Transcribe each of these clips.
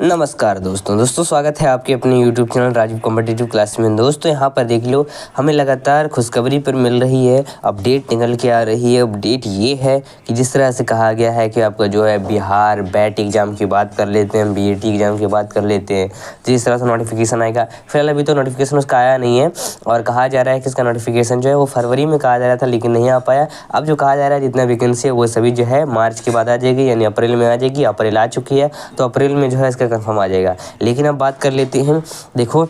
नमस्कार दोस्तों स्वागत है आपके अपने YouTube channel Rajiv competitive class में। दोस्तों यहाँ पर देख लो, हमें लगातार खुशखबरी पर मिल रही है, अपडेट निकल के आ रही है। अपडेट ये है कि जिस तरह से कहा गया है कि आपका जो है बिहार बैट एग्ज़ाम की बात कर लेते हैं, BAT एग्ज़ाम की बात कर लेते हैं। जिस तरह से नोटिफिकेशन आएगा, फिलहाल अभी तो नोटिफिकेशन उसका आया नहीं है और कहा जा रहा है कि इसका नोटिफिकेशन जो है वो फरवरी में कहा जा रहा था लेकिन नहीं आ पाया। अब जो कहा जा रहा है जितना वैकेंसी है वो सभी जो है मार्च के बाद आ जाएगी, यानी अप्रैल में आ जाएगी। अप्रैल आ चुकी है तो अप्रैल में जो है इसका कंफर्म आ जाएगा। लेकिन अब बात कर लेते हैं, देखो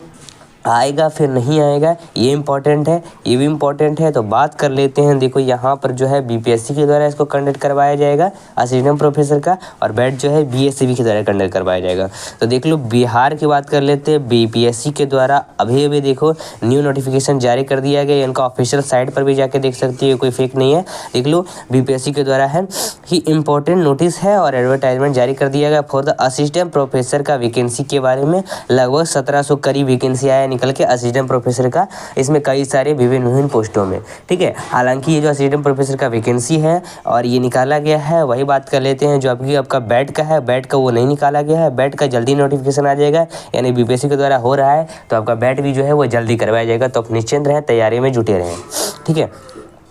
आएगा फिर नहीं आएगा, ये इम्पॉर्टेंट है, ये भी इम्पॉर्टेंट है। तो बात कर लेते हैं, देखो यहाँ पर जो है BPSC के द्वारा इसको कंडक्ट करवाया जाएगा असिस्टेंट प्रोफेसर का, और बैट जो है BSCB के द्वारा कंडक्ट करवाया जाएगा। तो देख लो बिहार की बात कर लेते हैं, BPSC के द्वारा अभी देखो न्यू नोटिफिकेशन जारी कर दिया गया। इनका ऑफिशियल साइट पर भी जाके देख सकती है, कोई फेक नहीं है। देख लो BPSC के द्वारा है कि इम्पोर्टेंट नोटिस है और एडवर्टाइजमेंट जारी कर दिया गया फॉर द असिस्टेंट प्रोफेसर का वैकेंसी के बारे में। लगभग 1700 करीब वैकेंसी आया निकल के असिस्टेंट प्रोफेसर का, इसमें कई सारे विभिन्न पोस्टों में, ठीक है। हालांकि ये जो असिस्टेंट प्रोफेसर का वैकेंसी है और ये निकाला गया है, वही बात कर लेते हैं जो अभी आपका बैट का है। बैट का वो नहीं निकाला गया है, बैट का जल्दी नोटिफिकेशन आ जाएगा, यानी BPSC के द्वारा हो रहा है तो आपका बैट भी जो है वो जल्दी करवाया जाएगा। तो आप निश्चिंत रहें, तैयारी में जुटे रहें, ठीक है।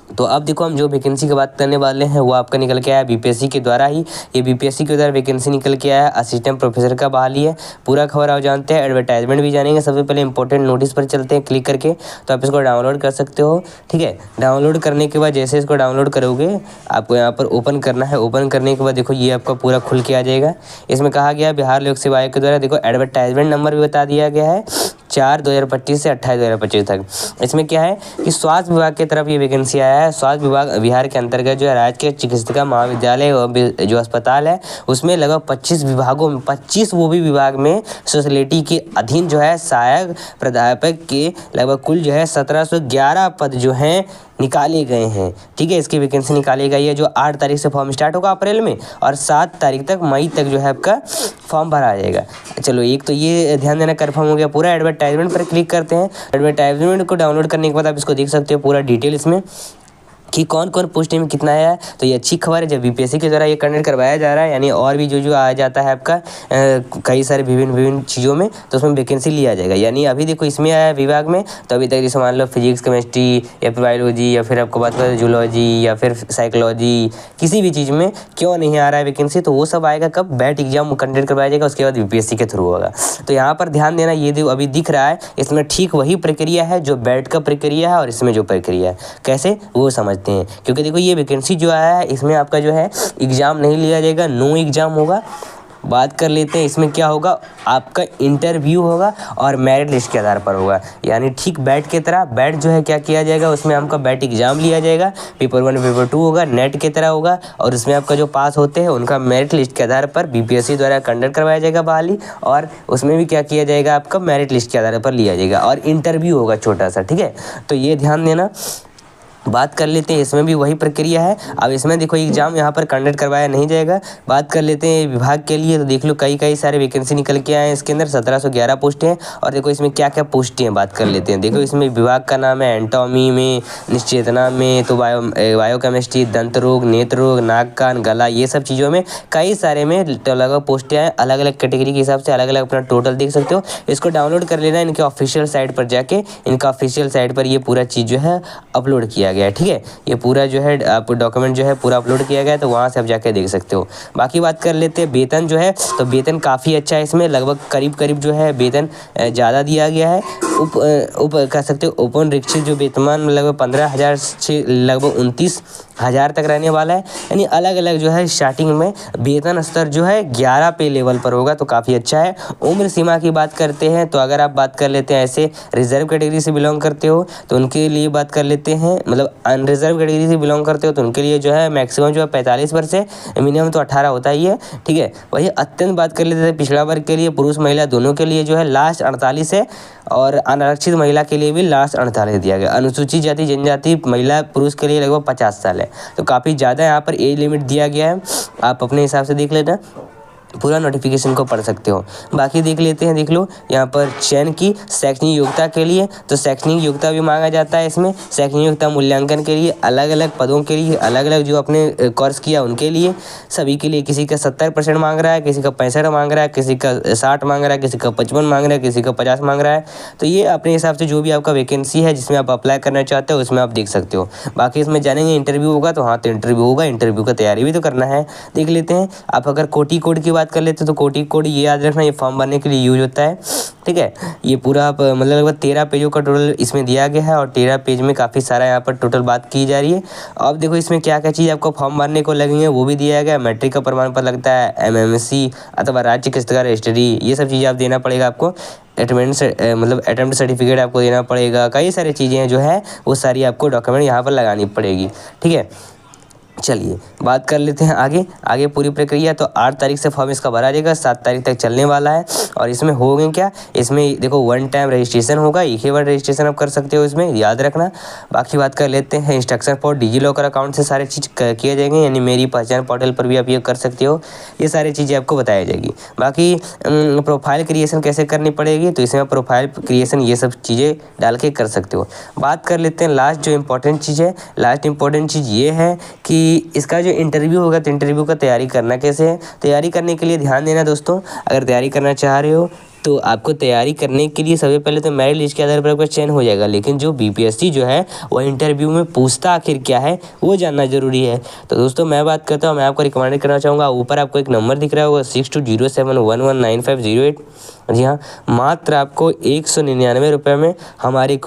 तो अब देखो हम जो वैकेंसी की बात करने वाले हैं वो आपका निकल के आया BPSC के द्वारा ही। ये BPSC के द्वारा वैकेंसी निकल के आया है, असिस्टेंट प्रोफेसर का बहाली है। पूरा खबर आप जानते हैं, एडवर्टाइजमेंट भी जानेंगे। सबसे पहले इंपॉर्टेंट नोटिस पर चलते हैं क्लिक करके, तो आप इसको डाउनलोड कर सकते हो, ठीक है। डाउनलोड करने के बाद जैसे इसको डाउनलोड करोगे आपको यहाँ पर ओपन करना है। ओपन करने के बाद देखो ये आपका पूरा खुल के आ जाएगा। इसमें कहा गया बिहार लोक सेवा आयोग के द्वारा, देखो एडवर्टाइजमेंट नंबर भी बता दिया गया है 4/2025 से 28/2025 तक। इसमें क्या है कि स्वास्थ्य विभाग की तरफ ये वैकेंसी आया है। स्वास्थ्य विभाग बिहार के अंतर्गत जो है राजकीय चिकित्सा महाविद्यालय जो अस्पताल है उसमें लगभग 25 विभागों में, 25 वो भी विभाग में स्पेशलिटी के अधीन जो है सहायक प्राध्यापक के लगभग कुल जो है 1711 पद जो हैं निकाले गए हैं, ठीक है। इसकी वैकेंसी निकाली गई है जो 8 तारीख से फॉर्म स्टार्ट होगा अप्रैल में, और 7 तारीख तक मई तक जो है आपका फॉर्म भरा जाएगा। चलो एक तो ये ध्यान देना कंफर्म हो गया। पूरा एडवर्टाइजमेंट पर क्लिक करते हैं। एडवर्टाइजमेंट को डाउनलोड करने के बाद आप इसको देख सकते हो पूरा डिटेल इसमें कि कौन कौन पोस्ट में कितना आया है। तो ये अच्छी खबर है जब BPSC के द्वारा ये कंडक्ट करवाया जा रहा है, यानी और भी जो आ जाता है आपका कई सारे विभिन्न चीज़ों में, तो उसमें वैकेंसी लिया जाएगा। यानी अभी देखो इसमें आया विभाग में, तो अभी तक जैसे मान लो फिजिक्स, केमिस्ट्री या फिर बायोलॉजी या फिर आपको बात करें जूलॉजी या फिर साइकोलॉजी, किसी भी चीज़ में क्यों नहीं आ रहा है वैकेंसी, तो वो सब आएगा कब बैट एग्जाम कंडक्ट करवाया जाएगा, उसके बाद BPSC के थ्रू होगा। तो यहाँ पर ध्यान देना, ये देखो अभी दिख रहा है इसमें ठीक वही प्रक्रिया है जो बैट का प्रक्रिया है और इसमें जो प्रक्रिया है, कैसे वो समझ हैं। क्योंकि देखो ये वैकेंसी जो आया है इसमें आपका जो है एग्ज़ाम नहीं लिया जाएगा, नो एग्ज़ाम होगा। बात कर लेते हैं इसमें क्या होगा, आपका इंटरव्यू होगा और मेरिट लिस्ट के आधार पर होगा। यानी ठीक बैट की तरह बैट जो है क्या किया जाएगा, उसमें आपका बैट एग्जाम लिया जाएगा, पेपर 1 पेपर 2 होगा, नेट की तरह होगा, और उसमें आपका जो पास होते हैं उनका मेरिट लिस्ट के आधार पर BPSC द्वारा कंडक्ट करवाया जाएगा बहाली, और उसमें भी क्या किया जाएगा आपका मेरिट लिस्ट के आधार पर लिया जाएगा और इंटरव्यू होगा छोटा सा, ठीक है। तो ये ध्यान देना। बात कर लेते हैं इसमें भी वही प्रक्रिया है। अब इसमें देखो एग्जाम यहाँ पर कंडक्ट करवाया नहीं जाएगा। बात कर लेते हैं विभाग के लिए, तो देख लो कई सारे वैकेंसी निकल के आए हैं। इसके अंदर 1711 पोस्टें हैं और देखो इसमें क्या क्या पोस्टें हैं बात कर लेते हैं। देखो इसमें विभाग का नाम है एंटोमी में, निश्चेतना में, तो बायोकेमिस्ट्री, दंत रोग, नेत्र रोग, नाक कान गला, ये सब चीज़ों में कई सारे में अलग पोस्टें हैं। अलग अलग कैटेगरी के हिसाब से अलग अलग अपना टोटल देख सकते हो। इसको डाउनलोड कर लेना इनके ऑफिशियल साइट पर जाके, इनका ऑफिशियल साइट पर ये पूरा चीज़ जो है अपलोड किया गया है, ठीक है। ये पूरा जो है आप डॉक्यूमेंट जो है पूरा अपलोड किया गया है, तो वहाँ से आप जाके देख सकते हो। बाकी बात कर लेते हैं वेतन जो है, तो वेतन काफ़ी अच्छा है इसमें, लगभग करीब जो है वेतन ज़्यादा दिया गया है। उप कह सकते हो ओपन रिक्शे जो वेतमान लगभग 15,000 से लगभग 29,000 तक रहने वाला है। यानी अलग अलग जो है स्टार्टिंग में वेतन स्तर जो है 11 पे लेवल पर होगा, तो काफ़ी अच्छा है। उम्र सीमा की बात करते हैं, तो अगर आप बात कर लेते हैं ऐसे रिजर्व कैटेगरी से बिलोंग करते हो तो उनके लिए बात कर लेते हैं, मतलब अनरिजर्व कैटेगरी से बिलोंग करते हो तो उनके लिए जो है मैक्सिमम जो है 45 वर्ष है, मिनिमम तो 18 होता ही है, ठीक है। वही अत्यंत बात कर लेते हैं पिछड़ा वर्ग के लिए, पुरुष महिला दोनों के लिए जो है लास्ट 48 है, और अनारक्षित महिला के लिए भी लास्ट 48 दिया गया। अनुसूचित जाति जनजाति महिला पुरुष के लिए लगभग 50 साल है, तो काफ़ी ज़्यादा यहाँ पर एज लिमिट दिया गया है, आप अपने हिसाब से देख लेना। पूरा नोटिफिकेशन को पढ़ सकते हो। बाकी देख लेते हैं, देख लो यहाँ पर चयन की शैक्षणिक योग्यता के लिए, तो शैक्षणिक योग्यता भी मांगा जाता है इसमें। शैक्षणिक योग्यता मूल्यांकन के लिए अलग अलग पदों के लिए, अलग अलग जो अपने कोर्स किया उनके लिए, सभी के लिए। किसी का 70% मांग रहा है, किसी का 65 मांग रहा है, किसी का 60 मांग रहा है, किसी का 55 मांग रहा है, किसी का 50 मांग रहा है। तो ये अपने हिसाब से जो भी आपका वैकेंसी है जिसमें आप अप्लाई करना चाहते हो उसमें आप देख सकते हो। बाकी इसमें जानेंगे इंटरव्यू होगा, तो हाँ तो इंटरव्यू होगा, इंटरव्यू का तैयारी भी तो करना है। देख लेते हैं, आप अगर कोटि कोड की बात कर लेते हो तो कोटि कोड ये याद रखना, ये फॉर्म भरने के लिए यूज होता है, ठीक है। ये पूरा आप मतलब लगभग 13 पेजों का टोटल इसमें दिया गया है, और 13 पेज में काफ़ी सारा यहाँ पर टोटल बात की जा रही है। अब देखो इसमें क्या क्या चीज़ आपको फॉर्म भरने को लगेंगे वो भी दिया गया है। मैट्रिक का प्रमाण पत्र लगता है, MMC अथवा राज्य पुस्तकालय रजिस्ट्री, ये सब चीज़ें आप देना पड़ेगा आपको। अटेम्प्ट सर्टिफिकेट आपको देना पड़ेगा। कई सारी चीज़ें जो है वो सारी आपको डॉक्यूमेंट यहाँ पर लगानी पड़ेगी, ठीक है। चलिए बात कर लेते हैं आगे पूरी प्रक्रिया। तो 8 तारीख से फॉर्म इसका भरा जाएगा, 7 तारीख तक चलने वाला है। और इसमें होंगे क्या, इसमें देखो 1 टाइम रजिस्ट्रेशन होगा, एक ही बार रजिस्ट्रेशन आप कर सकते हो, इसमें याद रखना। बाकी बात कर लेते हैं इंस्ट्रक्शन फॉर डिजिलॉकर अकाउंट से सारे चीज़ किए जाएंगे, यानी मेरी पहचान पोर्टल पर भी आप ये कर सकते हो। ये सारी चीज़ें आपको बताई जाएगी। बाकी प्रोफाइल क्रिएशन कैसे करनी पड़ेगी, तो इसमें प्रोफाइल क्रिएशन ये सब चीज़ें डाल के कर सकते हो। बात कर लेते हैं लास्ट जो इम्पोर्टेंट चीज़ है, लास्ट इम्पोर्टेंट चीज़ ये है कि इसका जो इंटरव्यू होगा तो इंटरव्यू का तैयारी करना कैसे है। तैयारी करने के लिए ध्यान देना दोस्तों, अगर तैयारी करना चाह रहे हो तो आपको तैयारी करने के लिए सबसे पहले तो मेरिट लिस्ट के आधार पर आपका चयन हो जाएगा, लेकिन जो BPSC जो है वो इंटरव्यू में पूछता आखिर क्या है वो जानना जरूरी है। तो दोस्तों मैं बात करता हूँ, मैं आपको रिकमेंड करना चाहूँगा, ऊपर आपको एक नंबर दिख रहा होगा 6207119508। जी हाँ, मात्र आपको 199 रुपये में हमारे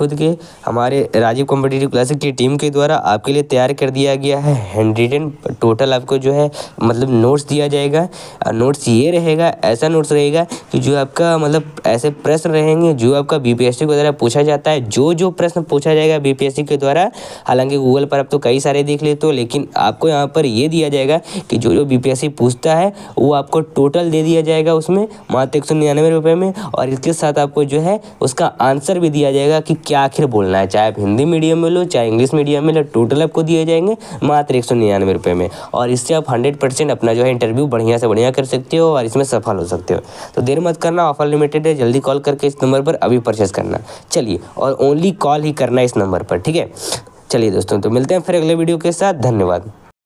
राजीव कॉम्पिटिटिव क्लासेस की टीम के द्वारा आपके लिए तैयार कर दिया गया है हैंड रिटन टोटल आपको जो है मतलब नोट्स दिया जाएगा। नोट्स ये रहेगा, ऐसा नोट्स रहेगा कि जो आपका मतलब ऐसे प्रश्न रहेंगे जो आपका BPSC के द्वारा पूछा जाता है। जो प्रश्न पूछा जाएगा BPSC के द्वारा, हालांकि गूगल पर आप तो कई सारे देख लेते हो, लेकिन आपको यहाँ पर ये दिया जाएगा कि जो BPSC पूछता है वो आपको टोटल दे दिया जाएगा उसमें मात्र 199 रुपये में। और इसके साथ आपको जो है उसका आंसर भी दिया जाएगा कि क्या आखिर बोलना है, चाहे आप हिंदी मीडियम में लो चाहे इंग्लिश मीडियम में लो, टोटल आपको दिए जाएंगे मात्र 199 रुपये में। और इससे आप 100% अपना जो है इंटरव्यू बढ़िया से बढ़िया कर सकते हो और इसमें सफल हो सकते हो। तो देर मत करना, ऑफर लिमिटेड है, जल्दी कॉल करके इस नंबर पर अभी परचेस करना। चलिए, और ओनली कॉल ही करना इस नंबर पर, ठीक है। चलिए दोस्तों, तो मिलते हैं फिर अगले वीडियो के साथ। धन्यवाद।